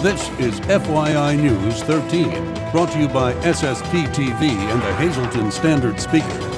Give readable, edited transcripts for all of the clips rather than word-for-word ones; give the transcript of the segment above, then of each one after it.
This is FYI News 13, brought to you by SSPTV and the Hazleton Standard Speaker.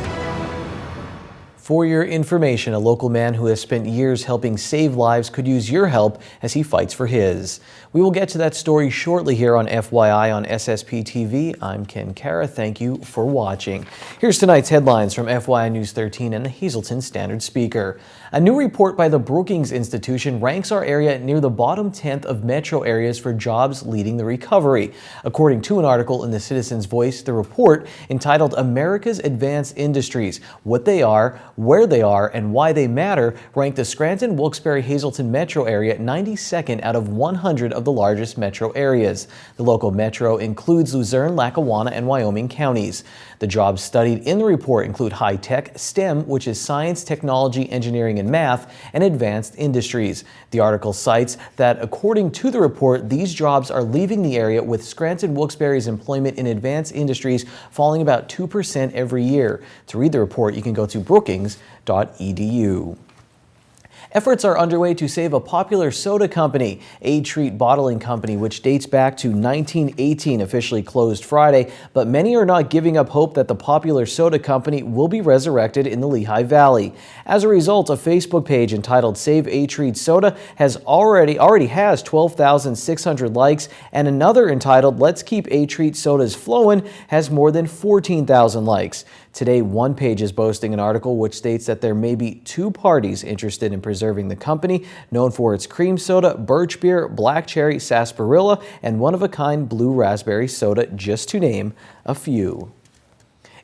For your information, a local man who has spent years helping save lives could use your help as he fights for his. We will get to that story shortly here on FYI on SSPTV. I'm Ken Kara. Thank you for watching. Here's tonight's headlines from FYI News 13 and the Hazleton Standard Speaker. A new report by the Brookings Institution ranks our area near the bottom 10th of metro areas for jobs leading the recovery. According to an article in the Citizen's Voice, the report, entitled America's Advanced Industries, What They Are, Where They Are, and Why They Matter, ranked the Scranton, Wilkes-Barre, Hazleton metro area 92nd out of 100 of the largest metro areas. The local metro includes Luzerne, Lackawanna, and Wyoming counties. The jobs studied in the report include high-tech, STEM, which is science, technology, engineering, and math, and advanced industries. The article cites that according to the report, these jobs are leaving the area, with Scranton Wilkes-Barre's employment in advanced industries falling about 2% every year. To read the report, you can go to brookings.edu. Efforts are underway to save a popular soda company. A Treat Bottling Company, which dates back to 1918, officially closed Friday, but many are not giving up hope that the popular soda company will be resurrected in the Lehigh Valley. As a result, a Facebook page entitled Save A Treat Soda already has 12,600 likes, and another entitled Let's Keep A Treat Sodas Flowin' has more than 14,000 likes. Today, one page is boasting an article which states that there may be two parties interested in preserving the company, known for its cream soda, birch beer, black cherry, sarsaparilla, and one-of-a-kind blue raspberry soda, just to name a few.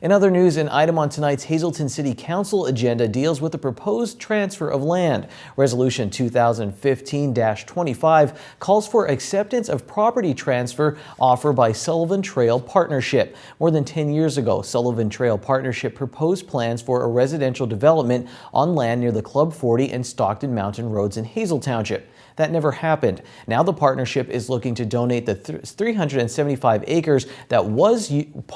In other news, an item on tonight's Hazleton City Council agenda deals with the proposed transfer of land. Resolution 2015-25 calls for acceptance of property transfer offer by Sullivan Trail Partnership. More than 10 years ago, Sullivan Trail Partnership proposed plans for a residential development on land near the Club 40 and Stockton Mountain Roads in Hazel Township. That never happened. Now the partnership is looking to donate the 375 acres that was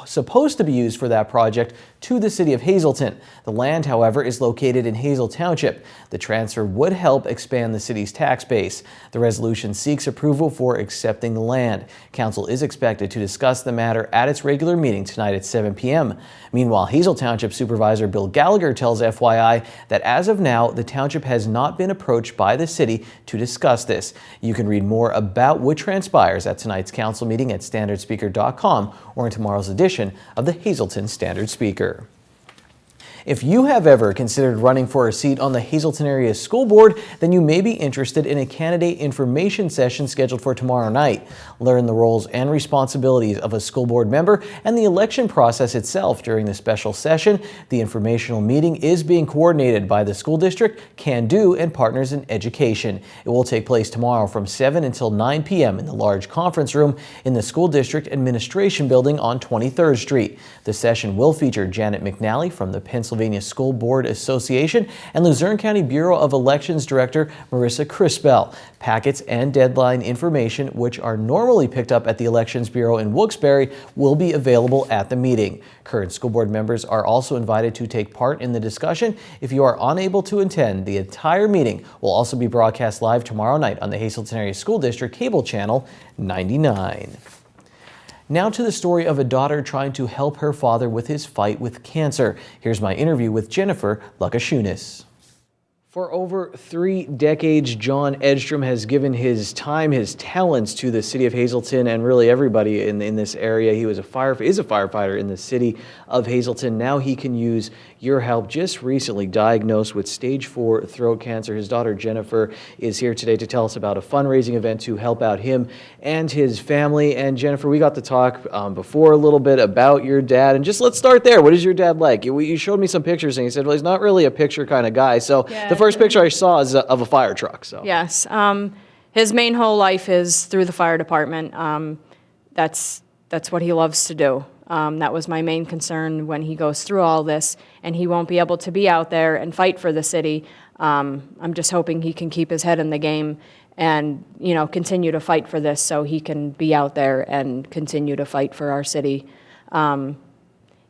supposed to be used for that project to the city of Hazleton. The land, however, is located in Hazel Township. The transfer would help expand the city's tax base. The resolution seeks approval for accepting the land. Council is expected to discuss the matter at its regular meeting tonight at 7 p.m. Meanwhile, Hazel Township Supervisor Bill Gallagher tells FYI that as of now, the township has not been approached by the city to discuss this. You can read more about what transpires at tonight's council meeting at standardspeaker.com or in tomorrow's edition of the Hazleton Standard Speaker. If you have ever considered running for a seat on the Hazleton Area School Board, then you may be interested in a candidate information session scheduled for tomorrow night. Learn the roles and responsibilities of a school board member and the election process itself during the special session. The informational meeting is being coordinated by the school district, Can Do, and Partners in Education. It will take place tomorrow from 7 until 9 p.m. in the large conference room in the School District Administration Building on 23rd Street. The session will feature Janet McNally from the Pennsylvania School Board Association and Luzerne County Bureau of Elections Director Marissa Crispell. Packets and deadline information, which are normally picked up at the Elections Bureau in Wilkes-Barre, will be available at the meeting. Current school board members are also invited to take part in the discussion. If you are unable to attend, the entire meeting will also be broadcast live tomorrow night on the Hazleton Area School District Cable Channel 99. Now to the story of a daughter trying to help her father with his fight with cancer. Here's my interview with Jennifer Lukashunas. For over 3 decades, John Edstrom has given his time, his talents to the city of Hazleton and really everybody in this area. He is a firefighter in the city of Hazleton. Now he can use your help. Just recently diagnosed with stage 4 throat cancer. His daughter Jennifer is here today to tell us about a fundraising event to help out him and his family. And Jennifer, we got to talk before a little bit about your dad. And just let's start there. What is your dad like? You showed me some pictures and you said, well, he's not really a picture kind of guy. So yeah. The first picture I saw is of a fire truck. So yes, his main whole life is through the fire department. That's what he loves to do. That was my main concern when he goes through all this, and he won't be able to be out there and fight for the city. I'm just hoping he can keep his head in the game and continue to fight for this, so he can be out there and continue to fight for our city.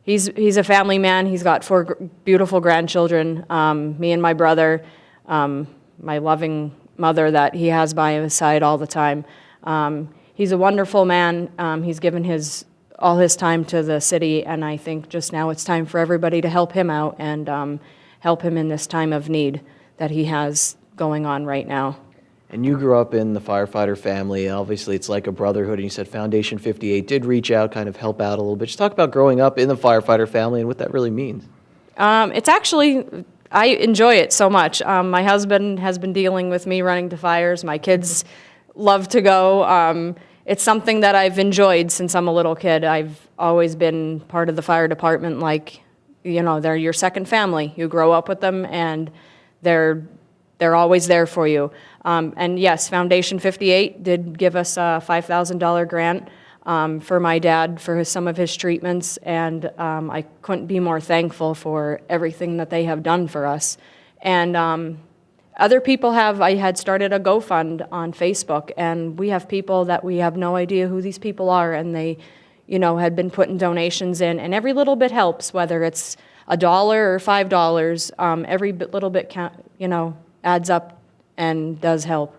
He's a family man. He's got 4 beautiful grandchildren, me and my brother, my loving mother that he has by his side all the time. he's a wonderful man. He's given all his time to the city, and I think just now it's time for everybody to help him out and help him in this time of need that he has going on right now. And you grew up in the firefighter family. Obviously, it's like a brotherhood. And you said Foundation 58 did reach out, kind of help out a little bit. Just talk about growing up in the firefighter family and what that really means. It's actually, I enjoy it so much. My husband has been dealing with me running to fires. My kids love to go. It's something that I've enjoyed since I'm a little kid. I've always been part of the fire department, like, they're your second family. You grow up with them, and they're always there for you. And yes, Foundation 58 did give us a $5,000 grant for my dad for some of his treatments, and I couldn't be more thankful for everything that they have done for us. And other people I had started a GoFund on Facebook, and we have people that we have no idea who these people are, and they, had been putting donations in, and every little bit helps, whether it's $1 or $5, every little bit adds up and does help.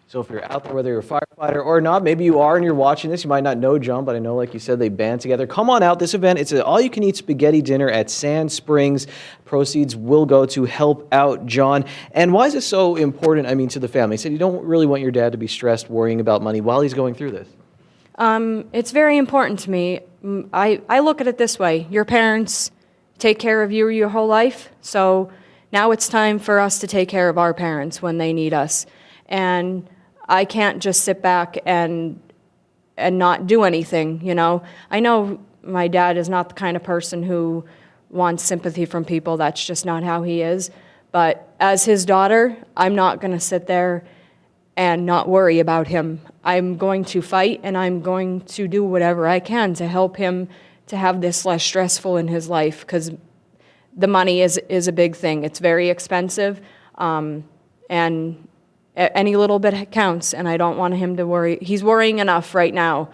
So if you're out there, whether you're a firefighter or not, maybe you are and you're watching this, you might not know John, but I know, like you said, they band together. Come on out. This event, it's an all-you-can-eat spaghetti dinner at Sand Springs. Proceeds will go to help out John. And why is this so important, to the family? You said you don't really want your dad to be stressed worrying about money while he's going through this. It's very important to me. I look at it this way. Your parents take care of you your whole life, so now it's time for us to take care of our parents when they need us. And I can't just sit back and not do anything, I know my dad is not the kind of person who wants sympathy from people. That's just not how he is. But as his daughter, I'm not going to sit there and not worry about him. I'm going to fight, and I'm going to do whatever I can to help him to have this less stressful in his life, because the money is a big thing. It's very expensive, and any little bit counts, and I don't want him to worry. He's worrying enough right now.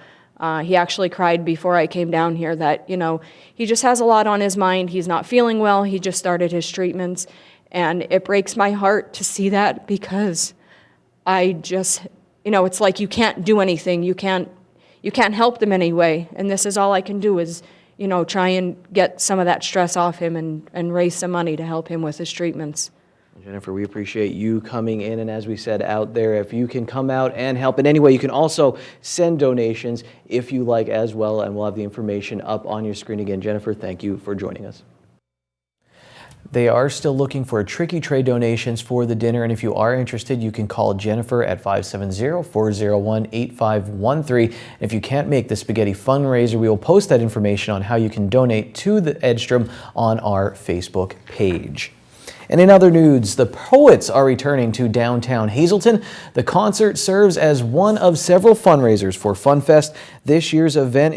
He actually cried before I came down here that, he just has a lot on his mind. He's not feeling well. He just started his treatments, and it breaks my heart to see that, because I just, it's like you can't do anything. You can't help them anyway, and this is all I can do is, try and get some of that stress off him and raise some money to help him with his treatments. Jennifer, we appreciate you coming in, and as we said out there, if you can come out and help in any way, you can also send donations if you like as well, and we'll have the information up on your screen again. Jennifer, thank you for joining us. They are still looking for Tricky Tray donations for the dinner, and if you are interested, you can call Jennifer at 570-401-8513. If you can't make the spaghetti fundraiser, we will post that information on how you can donate to the Edstrom on our Facebook page. And in other news, the Poets are returning to downtown Hazleton. The concert serves as one of several fundraisers for FunFest. This year's event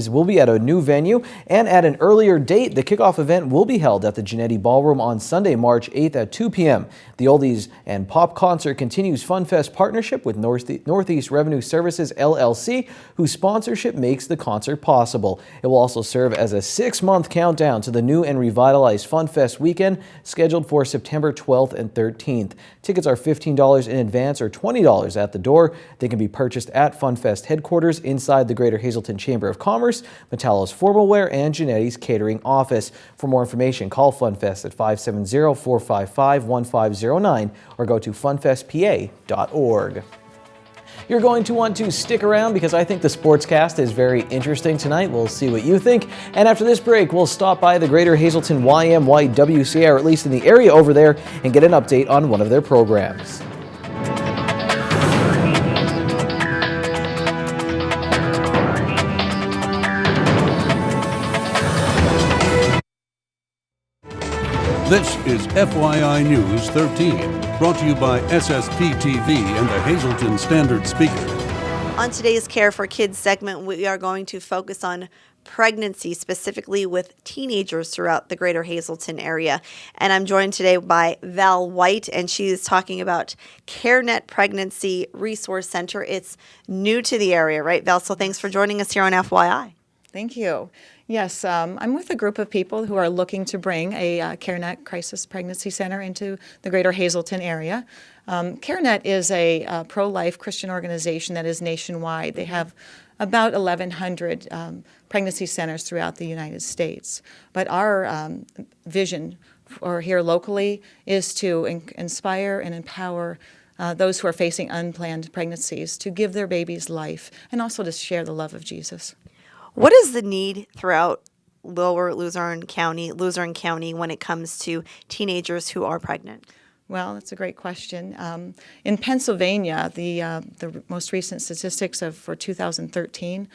will be at a new venue and at an earlier date. The kickoff event will be held at the Genetti Ballroom on Sunday, March 8th at 2 p.m. The Oldies and Pop concert continues FunFest partnership with Northeast Revenue Services, LLC, whose sponsorship makes the concert possible. It will also serve as a 6-month countdown to the new and revitalized FunFest weekend, scheduled for September 12th and 13th. Tickets are $15 in advance or $20 at the door. They can be purchased at FunFest headquarters inside the Greater Hazleton Chamber of Commerce, Metallo's Formal Wear, and Genetti's catering office. For more information, call FunFest at 570-455-1509 or go to funfestpa.org. You're going to want to stick around because I think the sportscast is very interesting tonight. We'll see what you think. And after this break, we'll stop by the Greater Hazleton YMYWCA, or at least in the area over there, and get an update on one of their programs. This is FYI News 13, brought to you by SSPTV and the Hazleton Standard Speaker. On today's Care for Kids segment, we are going to focus on pregnancy, specifically with teenagers throughout the Greater Hazleton area. And I'm joined today by Val White, and she is talking about CareNet Pregnancy Resource Center. It's new to the area, right, Val? So thanks for joining us here on FYI. Thank you. Yes, I'm with a group of people who are looking to bring a CareNet Crisis Pregnancy Center into the greater Hazleton area. CareNet is a pro-life Christian organization that is nationwide. They have about 1,100 pregnancy centers throughout the United States. But our vision for here locally is to inspire and empower those who are facing unplanned pregnancies to give their babies life and also to share the love of Jesus. What is the need throughout Lower Luzerne County, when it comes to teenagers who are pregnant? Well, that's a great question. In Pennsylvania, the most recent statistics for 2013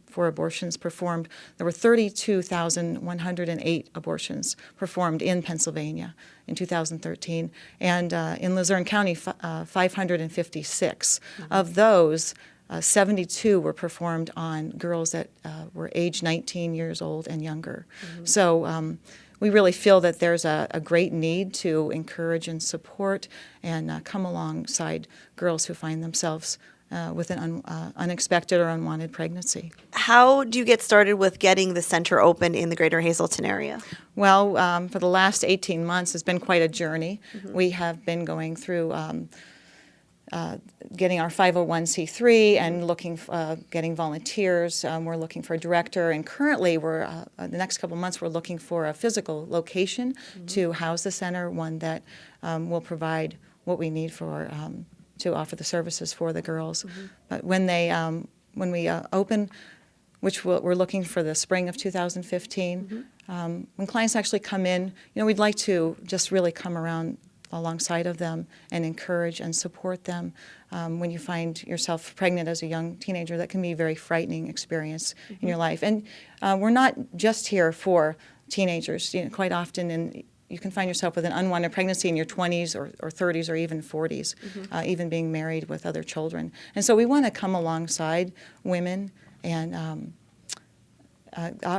for abortions performed, there were 32,108 abortions performed in Pennsylvania in 2013, and in Luzerne County, 556. Of those, 72 were performed on girls that were age 19 years old and younger. So we really feel that there's a great need to encourage and support and come alongside girls who find themselves with an unexpected or unwanted pregnancy. How do you get started with getting the center open in the greater Hazleton area? Well, for the last 18 months, it's been quite a journey. We have been going through getting our 501c3 and getting volunteers. We're looking for a director, and currently we're the next couple months we're looking for a physical location to house the center, one that will provide what we need for to offer the services for the girls. But when we open, which we're looking for the spring of 2015, when clients actually come in, we'd like to just really come around alongside of them and encourage and support them. When you find yourself pregnant as a young teenager, that can be a very frightening experience in your life. And we're not just here for teenagers. Quite often you can find yourself with an unwanted pregnancy in your 20s or 30s or even 40s, even being married with other children. And so we want to come alongside women and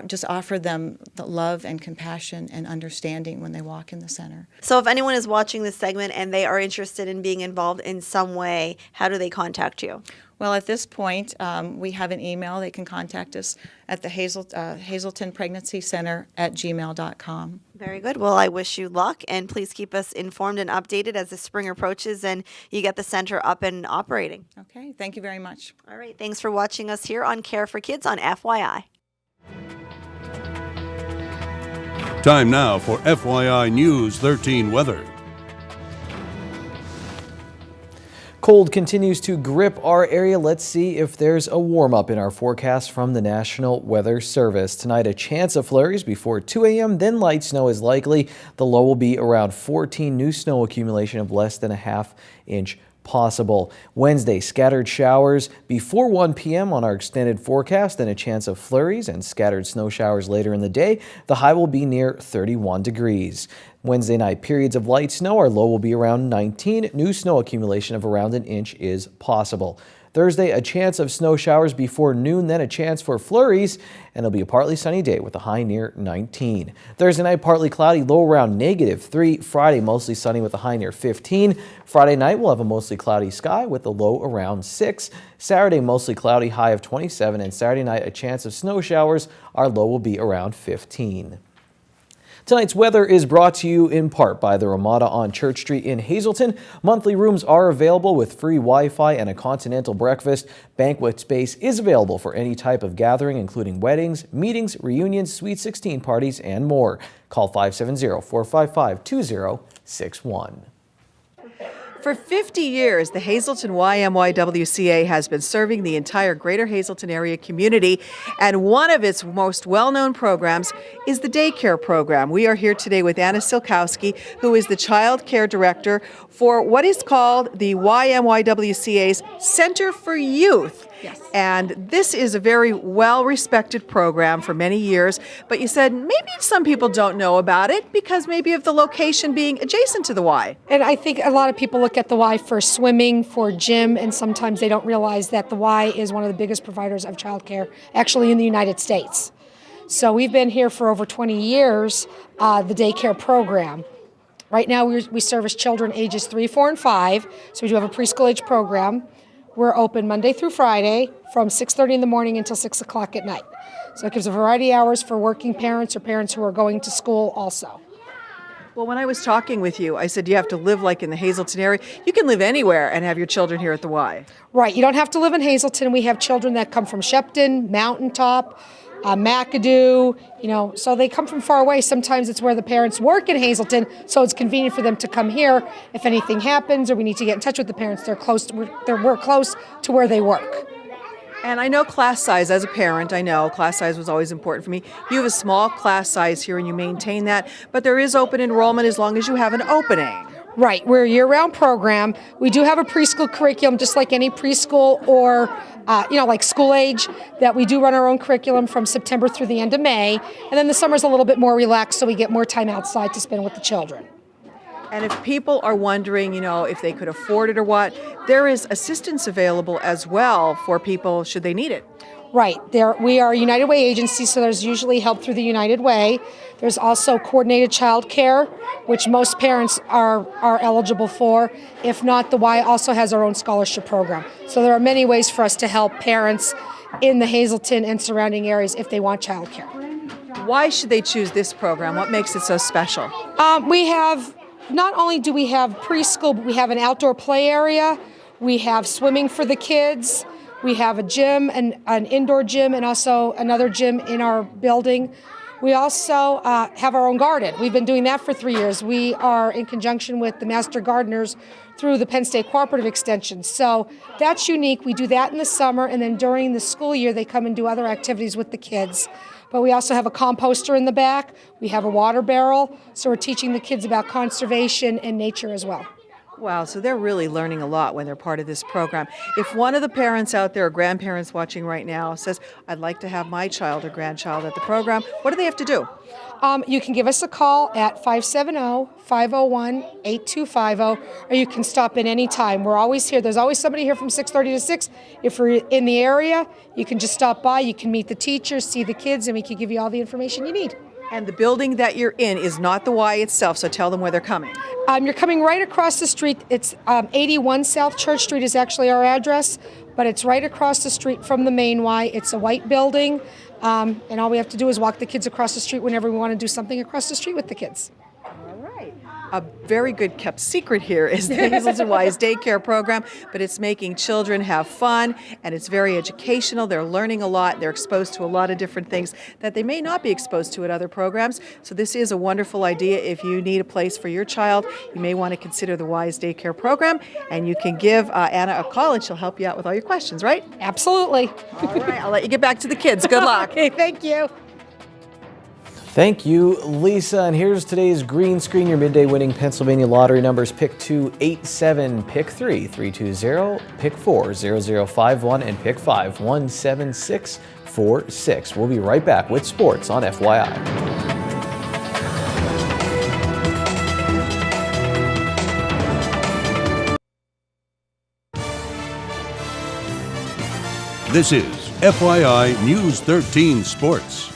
just offer them the love and compassion and understanding when they walk in the center. So if anyone is watching this segment and they are interested in being involved in some way, how do they contact you? Well, at this point, we have an email. They can contact us at the Hazleton Pregnancy Center at gmail.com. Very good. Well, I wish you luck, and please keep us informed and updated as the spring approaches and you get the center up and operating. Okay, thank you very much. All right, thanks for watching us here on Care for Kids on FYI. Time now for FYI News 13 weather. Cold continues to grip our area. Let's see if there's a warm-up in our forecast from the National Weather Service. Tonight, a chance of flurries before 2 a.m., then light snow is likely. The low will be around 14, new snow accumulation of less than a half-inch possible. Wednesday, scattered showers before 1 p.m. on our extended forecast, and a chance of flurries and scattered snow showers later in the day. The high will be near 31 degrees. Wednesday night, periods of light snow. Our low will be around 19. New snow accumulation of around an inch is possible. Thursday, a chance of snow showers before noon, then a chance for flurries, and it'll be a partly sunny day with a high near 19. Thursday night, partly cloudy, low around -3. Friday, mostly sunny with a high near 15. Friday night, we'll have a mostly cloudy sky with a low around 6. Saturday, mostly cloudy, high of 27. And Saturday night, a chance of snow showers. Our low will be around 15. Tonight's weather is brought to you in part by the Ramada on Church Street in Hazleton. Monthly rooms are available with free Wi-Fi and a continental breakfast. Banquet space is available for any type of gathering, including weddings, meetings, reunions, Sweet 16 parties, and more. Call 570-455-2061. For 50 years, the Hazleton YMYWCA has been serving the entire greater Hazleton area community, and one of its most well-known programs is the daycare program. We are here today with Anna Silkowski, who is the child care director for what is called the YMYWCA's Center for Youth. Yes. And this is a very well-respected program for many years, but you said maybe some people don't know about it because maybe of the location being adjacent to the Y. And I think a lot of people look at the Y for swimming, for gym, and sometimes they don't realize that the Y is one of the biggest providers of childcare actually in the United States. So we've been here for over 20 years, the daycare program. Right now we service children ages 3, 4, and 5, so we do have a preschool age program. We're open Monday through Friday from 6:30 in the morning until 6 o'clock at night. So it gives a variety of hours for working parents or parents who are going to school also. Well, when I was talking with you, I said you have to live like in the Hazleton area. You can live anywhere and have your children here at the Y. Right, you don't have to live in Hazleton. We have children that come from Shepton, Mountaintop, McAdoo, so they come from far away. Sometimes it's where the parents work in Hazleton, so it's convenient for them to come here. If anything happens or we need to get in touch with the parents, we're close to where they work. And I know class size, as a parent, I know class size was always important for me. You have a small class size here and you maintain that, but there is open enrollment as long as you have an opening. Right, we're a year-round program. We do have a preschool curriculum, just like any preschool or, like school age, that we do run our own curriculum from September through the end of May. And then the summer's a little bit more relaxed, so we get more time outside to spend with the children. And if people are wondering, if they could afford it or what, there is assistance available as well for people should they need it. Right. We are a United Way agency, so there's usually help through the United Way. There's also coordinated child care, which most parents are eligible for. If not, the Y also has our own scholarship program. So there are many ways for us to help parents in the Hazleton and surrounding areas if they want child care. Why should they choose this program? What makes it so special? Not only do we have preschool, but we have an outdoor play area. We have swimming for the kids. We have a gym, an indoor gym, and also another gym in our building. We also have our own garden. We've been doing that for 3 years. We are in conjunction with the Master Gardeners through the Penn State Cooperative Extension. So that's unique. We do that in the summer, and then during the school year, they come and do other activities with the kids. But we also have a composter in the back. We have a water barrel. So we're teaching the kids about conservation and nature as well. Wow, so they're really learning a lot when they're part of this program. If one of the parents out there or grandparents watching right now says, I'd like to have my child or grandchild at the program, what do they have to do? You can give us a call at 570-501-8250, or you can stop in any time. We're always here. There's always somebody here from 6:30 to 6. If we're in the area, you can just stop by. You can meet the teachers, see the kids, and we can give you all the information you need. And the building that you're in is not the Y itself, so tell them where they're coming. You're coming right across the street. It's 81 South Church Street is actually our address, but it's right across the street from the main Y. It's a white building, and all we have to do is walk the kids across the street whenever we want to do something across the street with the kids. All right. A very good kept secret here is the Hazleton Y's daycare program, but it's making children have fun and it's very educational. They're learning a lot. They're exposed to a lot of different things that they may not be exposed to at other programs. So this is a wonderful idea. If you need a place for your child, you may want to consider the Y's daycare program, and you can give Anna a call and she'll help you out with all your questions, right? Absolutely. All right. I'll let you get back to the kids. Good luck. Okay, thank you. Thank you, Lisa. And here's today's green screen. Your midday winning Pennsylvania lottery numbers: pick 2, 8, 7, pick 3, 320, pick 4, 0051, and pick 5, 17646. We'll be right back with sports on FYI. This is FYI News 13 Sports.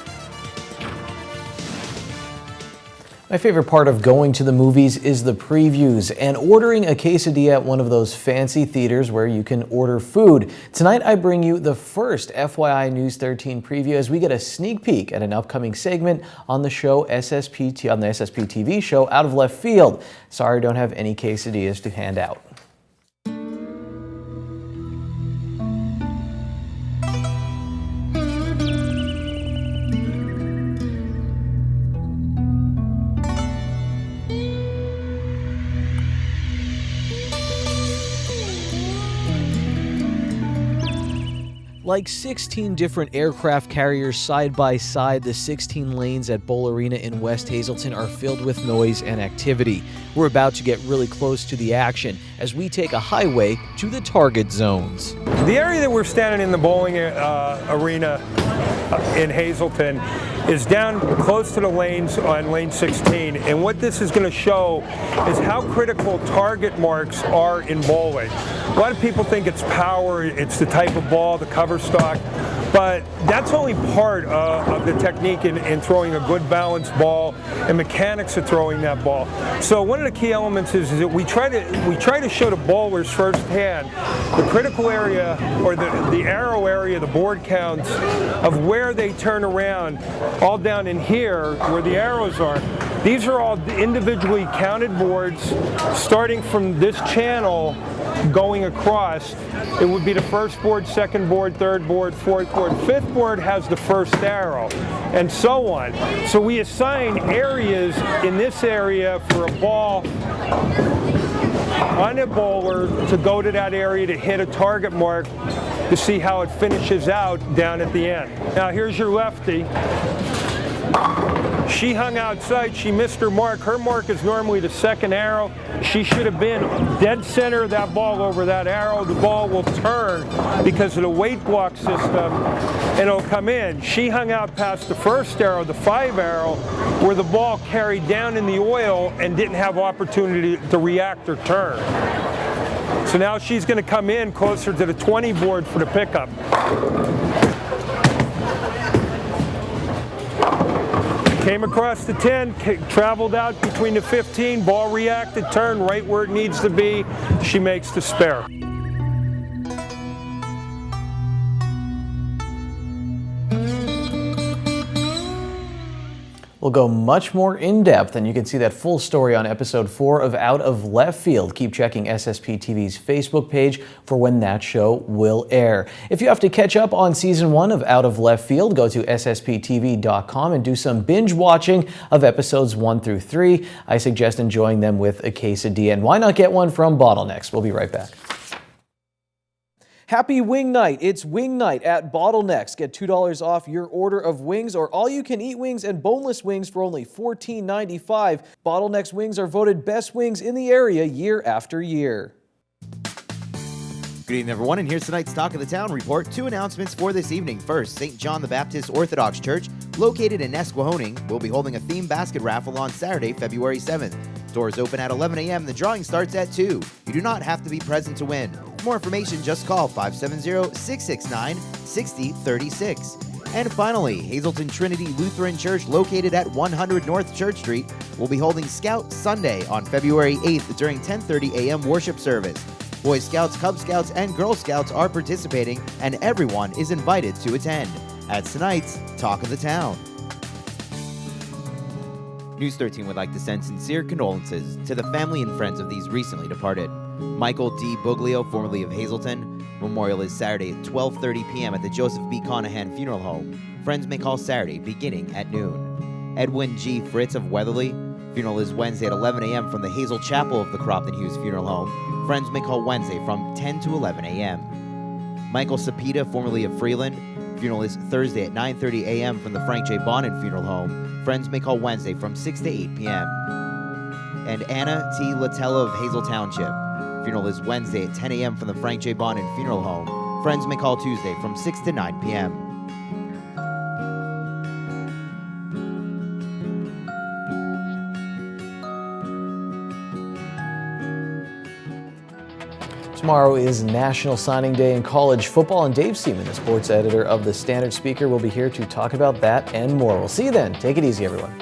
My favorite part of going to the movies is the previews and ordering a quesadilla at one of those fancy theaters where you can order food. Tonight I bring you the first FYI News 13 preview as we get a sneak peek at an upcoming segment on the show SSPTV show Out of Left Field. Sorry, I don't have any quesadillas to hand out. Like 16 different aircraft carriers side by side, the 16 lanes at Bowl Arena in West Hazleton are filled with noise and activity. We're about to get really close to the action as we take a highway to the target zones. The area that we're standing in, the bowling arena in Hazleton, is down close to the lanes on lane 16, and what this is going to show is how critical target marks are in bowling. A lot of people think it's power, it's the type of ball, the cover stock, But that's only part of the technique in throwing a good balanced ball and mechanics of throwing that ball. So one of the key elements is that we try to show the bowlers firsthand the critical area, or the arrow area, the board counts of where they turn around, all down in here where the arrows are. These are all individually counted boards starting from this channel going across. It would be the first board, second board, third board, fourth board. Fifth board has the first arrow, and so on. So we assign areas in this area for a ball on a bowler to go to that area to hit a target mark to see how it finishes out down at the end. Now here's your lefty. She hung outside, she missed her mark. Her mark is normally the second arrow. She should have been dead center of that ball over that arrow. The ball will turn because of the weight block system, and it'll come in. She hung out past the first arrow, the 5 arrow, where the ball carried down in the oil and didn't have opportunity to react or turn. So now she's going to come in closer to the 20 board for the pickup. Came across the 10, traveled out between the 15, ball reacted, turned right where it needs to be. She makes the spare. We'll go much more in-depth, and you can see that full story on episode 4 of Out of Left Field. Keep checking SSPTV's Facebook page for when that show will air. If you have to catch up on season 1 of Out of Left Field, go to SSPTV.com and do some binge watching of episodes 1 through 3. I suggest enjoying them with a quesadilla, and why not get one from Bottlenecks? We'll be right back. Happy Wing Night. It's Wing Night at Bottlenecks. Get $2 off your order of wings or all-you-can-eat wings and boneless wings for only $14.95. Bottlenecks wings are voted best wings in the area year after year. Good evening, everyone, and here's tonight's Talk of the Town report. 2 announcements for this evening. First, St. John the Baptist Orthodox Church, located in Nesquehoning, will be holding a themed basket raffle on Saturday, February 7th. Doors open at 11 a.m. The drawing starts at 2. You do not have to be present to win. For more information, just call 570-669-6036. And finally, Hazleton Trinity Lutheran Church, located at 100 North Church Street, will be holding Scout Sunday on February 8th during 10:30 a.m. worship service. Boy Scouts, Cub Scouts, and Girl Scouts are participating, and everyone is invited to attend. That's tonight's Talk of the Town. News 13 would like to send sincere condolences to the family and friends of these recently departed. Michael D. Buglio, formerly of Hazleton. Memorial is Saturday at 12:30 p.m. at the Joseph B. Conahan Funeral Home. Friends may call Saturday beginning at noon. Edwin G. Fritz of Weatherly. Funeral is Wednesday at 11 a.m. from the Hazel Chapel of the Cropton Hughes Funeral Home. Friends may call Wednesday from 10 to 11 a.m. Michael Sapita, formerly of Freeland. Funeral is Thursday at 9:30 a.m. from the Frank J. Bonin Funeral Home. Friends may call Wednesday from 6 to 8 p.m. And Anna T. Latella of Hazel Township. Funeral is Wednesday at 10 a.m. from the Frank J. Bonin Funeral Home. Friends may call Tuesday from 6 to 9 p.m. Tomorrow is National Signing Day in college football, and Dave Seaman, the sports editor of the Standard Speaker, will be here to talk about that and more. We'll see you then. Take it easy, everyone.